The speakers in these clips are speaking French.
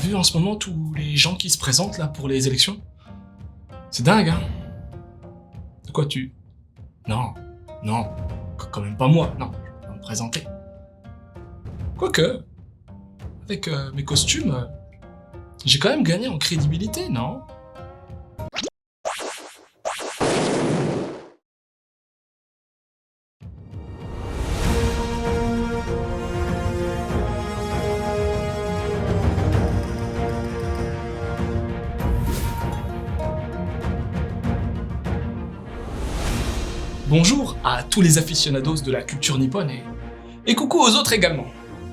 vu en ce moment tous les gens qui se présentent là pour les élections? C'est dingue, hein? De quoi tu... Non, non, quand même pas moi, non, je vais pas me présenter. Quoique, avec mes costumes, j'ai quand même gagné en crédibilité, non? Bonjour à tous les aficionados de la culture nippone et coucou aux autres également.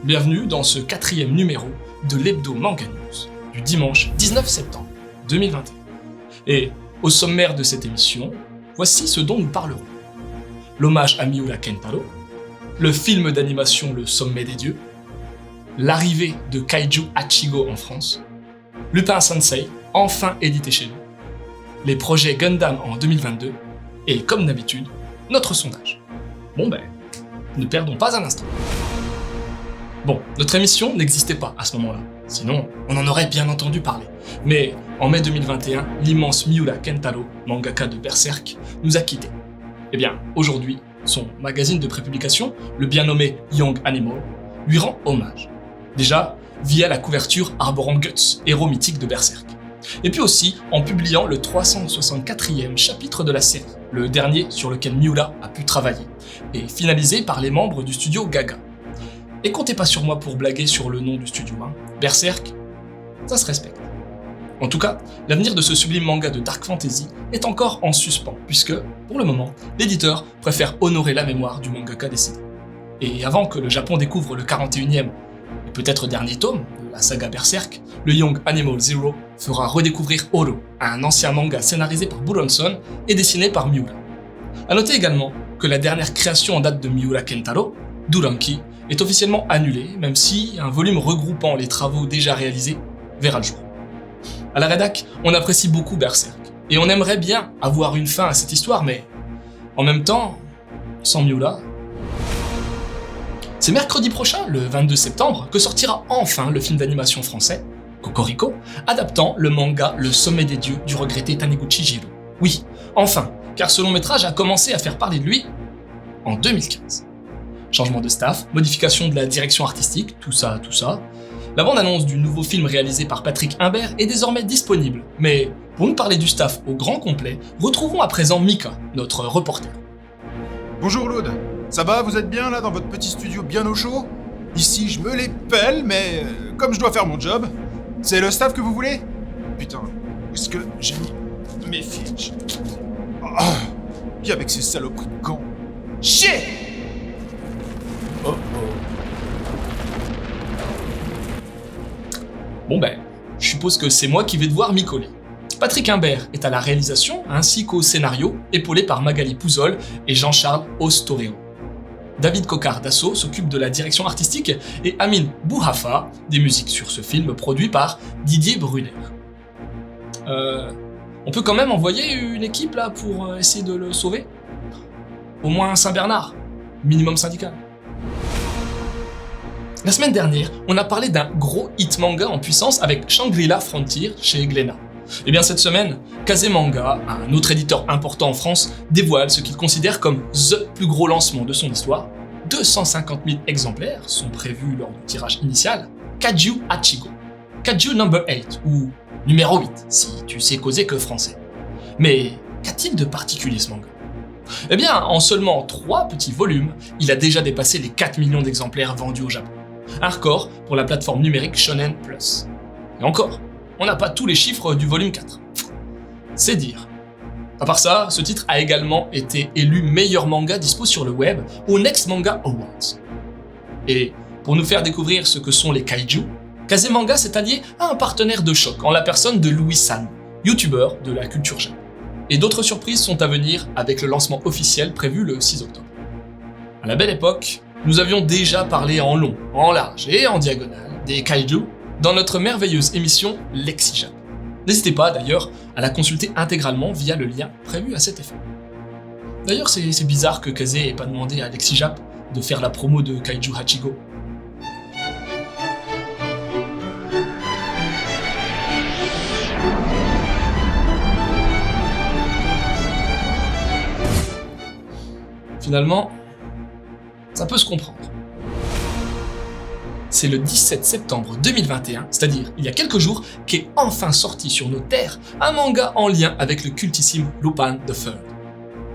Bienvenue dans ce 4e numéro de l'Hebdo Manga News du dimanche 19 septembre 2021. Et au sommaire de cette émission, voici ce dont nous parlerons. L'hommage à Miura Kentaro, le film d'animation Le Sommet des Dieux, l'arrivée de Kaiju Hachigo en France, Lupin Sensei, enfin édité chez nous, les projets Gundam en 2022 et comme d'habitude, notre sondage. Bon ben, ne perdons pas un instant. Bon, notre émission n'existait pas à ce moment-là, sinon on en aurait bien entendu parler. Mais en mai 2021, l'immense Miura Kentaro, mangaka de Berserk, nous a quittés. Eh bien, aujourd'hui, son magazine de prépublication, le bien nommé Young Animal, lui rend hommage. Déjà, via la couverture arborant Guts, héros mythique de Berserk. Et puis aussi en publiant le 364e chapitre de la série, le dernier sur lequel Miura a pu travailler, et finalisé par les membres du studio Gaga. Et comptez pas sur moi pour blaguer sur le nom du studio, hein. Berserk, ça se respecte. En tout cas, l'avenir de ce sublime manga de Dark Fantasy est encore en suspens, puisque, pour le moment, l'éditeur préfère honorer la mémoire du mangaka décédé. Et avant que le Japon découvre le 41e, et peut-être dernier tome de la saga Berserk, le Young Animal Zero fera redécouvrir Oro, un ancien manga scénarisé par Buronson et dessiné par Miura. A noter également que la dernière création en date de Miura Kentaro, Duranki, est officiellement annulée, même si un volume regroupant les travaux déjà réalisés verra le jour. À la rédac, on apprécie beaucoup Berserk, et on aimerait bien avoir une fin à cette histoire, mais en même temps, sans Miura... C'est mercredi prochain, le 22 septembre, que sortira enfin le film d'animation français, Cocorico, adaptant le manga Le Sommet des Dieux du regretté Taniguchi Jiro. Oui, enfin, car ce long métrage a commencé à faire parler de lui en 2015. Changement de staff, modification de la direction artistique, tout ça. La bande-annonce du nouveau film réalisé par Patrick Imbert est désormais disponible, mais pour nous parler du staff au grand complet, retrouvons à présent Mika, notre reporter. Bonjour Laude, ça va, vous êtes bien là dans votre petit studio bien au chaud? Ici je me les pèle, mais comme je dois faire mon job, c'est le staff que vous voulez? Putain, où est-ce que j'ai mis mes fiches? Ah, puis avec ces saloperies de gants. Chier! Oh. Bon ben, je suppose que c'est moi qui vais devoir m'y coller. Patrick Imbert est à la réalisation ainsi qu'au scénario, épaulé par Magali Pouzol et Jean-Charles Ostoreo. David Cocard d'Asso s'occupe de la direction artistique et Amine Bouhafa des musiques sur ce film produit par Didier Brunner. On peut quand même envoyer une équipe là pour essayer de le sauver? Au moins Saint-Bernard, minimum syndical. La semaine dernière, on a parlé d'un gros hit manga en puissance avec Shangri-La Frontier chez Glénat. Et bien cette semaine, Kazemanga, un autre éditeur important en France, dévoile ce qu'il considère comme THE plus gros lancement de son histoire. 250 000 exemplaires sont prévus lors du tirage initial. Kaiju Hachigo. Kaiju number 8, ou numéro 8, si tu sais causer que français. Mais qu'a-t-il de particulier ce manga? Eh bien, en seulement 3 petits volumes, il a déjà dépassé les 4 millions d'exemplaires vendus au Japon. Un record pour la plateforme numérique Shonen Plus. Et encore, on n'a pas tous les chiffres du volume 4. C'est dire. À part ça, ce titre a également été élu meilleur manga dispo sur le web au Next Manga Awards. Et pour nous faire découvrir ce que sont les kaiju, Kazemanga s'est allié à un partenaire de choc en la personne de Louis San, youtubeur de la culture japonaise. Et d'autres surprises sont à venir avec le lancement officiel prévu le 6 octobre. À la belle époque, nous avions déjà parlé en long, en large et en diagonale des kaiju dans notre merveilleuse émission LexiJap. N'hésitez pas d'ailleurs à la consulter intégralement via le lien prévu à cet effet. D'ailleurs, c'est bizarre que Kaze ait pas demandé à LexiJap de faire la promo de Kaiju Hachigo. Finalement, ça peut se comprendre. C'est le 17 septembre 2021, c'est-à-dire il y a quelques jours, qu'est enfin sorti sur nos terres un manga en lien avec le cultissime Lupin III.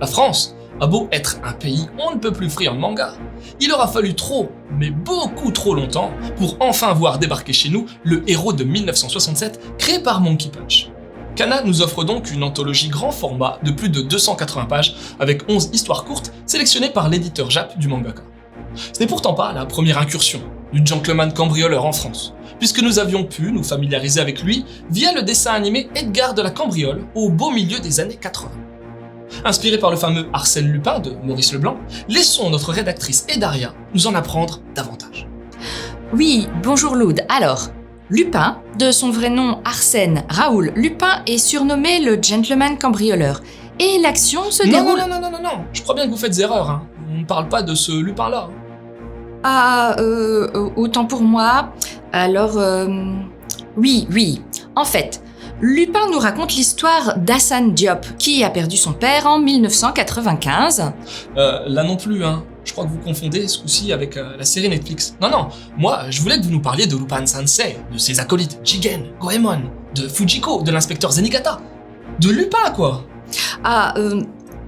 La France a beau être un pays on ne peut plus friand de manga, il aura fallu trop, mais beaucoup trop longtemps, pour enfin voir débarquer chez nous le héros de 1967 créé par Monkey Punch. Kana nous offre donc une anthologie grand format de plus de 280 pages avec 11 histoires courtes sélectionnées par l'éditeur Jap du mangaka. Ce n'est pourtant pas la première incursion du gentleman cambrioleur en France, puisque nous avions pu nous familiariser avec lui via le dessin animé Edgar de la Cambriole au beau milieu des années 80. Inspiré par le fameux Arsène Lupin de Maurice Leblanc, laissons notre rédactrice Edaria nous en apprendre davantage. Oui, bonjour Loud. Alors, Lupin, de son vrai nom Arsène Raoul Lupin, est surnommé le gentleman cambrioleur. Et l'action se déroule... Non, je crois bien que vous faites erreur, hein. On ne parle pas de ce Lupin-là. Ah, autant pour moi. Alors, oui. En fait, Lupin nous raconte l'histoire d'Hassane Diop, qui a perdu son père en 1995. Là non plus, hein. Je crois que vous confondez ce coup-ci avec la série Netflix. Non, moi, je voulais que vous nous parliez de Lupin Sensei, de ses acolytes Jigen, Goemon, de Fujiko, de l'inspecteur Zenigata. De Lupin, quoi. Ah,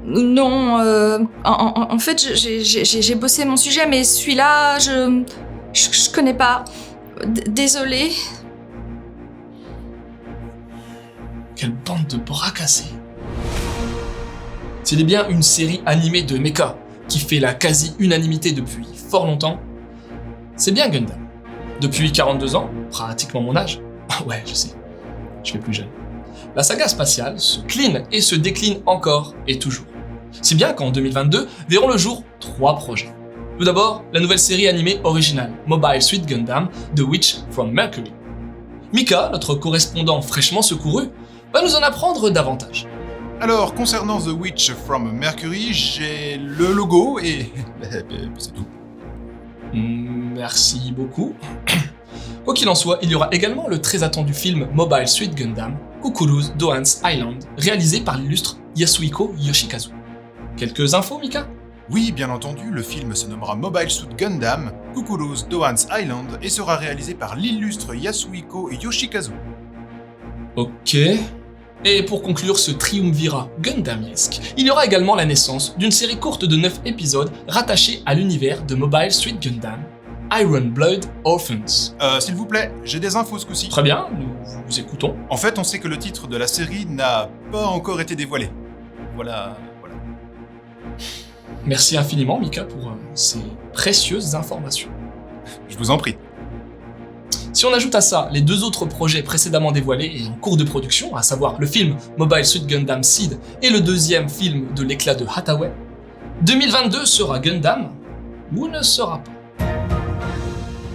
non, en fait, j'ai bossé mon sujet, mais celui-là, je connais pas. Désolée. Quelle bande de bras cassés. S'il est bien une série animée de mecha qui fait la quasi-unanimité depuis fort longtemps, c'est bien Gundam. Depuis 42 ans, pratiquement mon âge. Ah ouais, je sais, je fais plus jeune. La saga spatiale se cline et se décline encore et toujours. Si bien qu'en 2022, verront le jour 3 projets. Tout d'abord, la nouvelle série animée originale, Mobile Suit Gundam, The Witch from Mercury. Mika, notre correspondant fraîchement secouru, va nous en apprendre davantage. Alors, concernant The Witch from Mercury, j'ai le logo et... c'est tout. Merci beaucoup. Quoi qu'il en soit, il y aura également le très attendu film Mobile Suit Gundam, Kukuru's Doan's Island, réalisé par l'illustre Yasuhiko Yoshikazu. Quelques infos, Mika ? Oui, bien entendu, le film se nommera Mobile Suit Gundam, Kukuru's Doan's Island et sera réalisé par l'illustre Yasuhiko Yoshikazu. Ok. Et pour conclure ce triumvirat gundamiesque, il y aura également la naissance d'une série courte de 9 épisodes rattachée à l'univers de Mobile Suit Gundam, Iron Blood Orphans. S'il vous plaît, j'ai des infos ce coup-ci. Très bien, nous vous écoutons. En fait, on sait que le titre de la série n'a pas encore été dévoilé. Voilà. Merci infiniment, Mika, pour ces précieuses informations. Je vous en prie. Si on ajoute à ça les 2 autres projets précédemment dévoilés et en cours de production, à savoir le film Mobile Suit Gundam Seed et le 2e film de l'éclat de Hathaway, 2022 sera Gundam ou ne sera pas.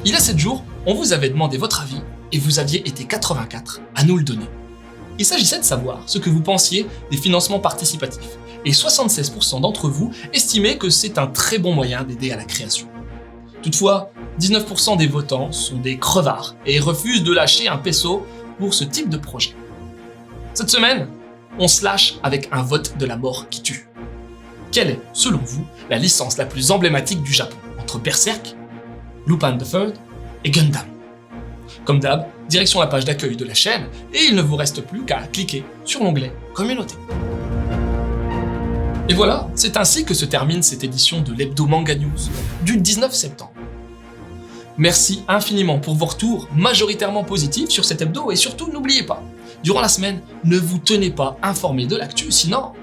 Il y a 7 jours, on vous avait demandé votre avis et vous aviez été 84 à nous le donner. Il s'agissait de savoir ce que vous pensiez des financements participatifs et 76% d'entre vous estimaient que c'est un très bon moyen d'aider à la création. Toutefois, 19% des votants sont des crevards et refusent de lâcher un peso pour ce type de projet. Cette semaine, on se lâche avec un vote de la mort qui tue. Quelle est, selon vous, la licence la plus emblématique du Japon entre Berserk, Lupin III et Gundam? Comme d'hab, direction la page d'accueil de la chaîne et il ne vous reste plus qu'à cliquer sur l'onglet Communauté. Et voilà, c'est ainsi que se termine cette édition de l'Hebdo Manga News du 19 septembre. Merci infiniment pour vos retours majoritairement positifs sur cet hebdo et surtout n'oubliez pas, durant la semaine, ne vous tenez pas informé de l'actu, sinon,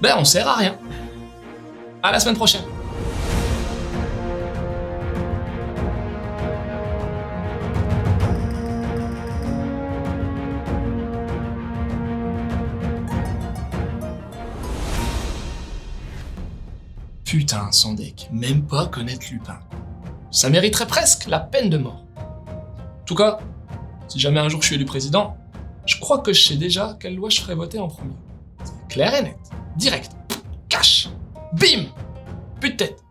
on sert à rien. À la semaine prochaine. Putain, Sandek, même pas connaître Lupin. Ça mériterait presque la peine de mort. En tout cas, si jamais un jour je suis élu président, je crois que je sais déjà quelle loi je ferai voter en premier. C'est clair et net, direct, cash, bim, plus de tête.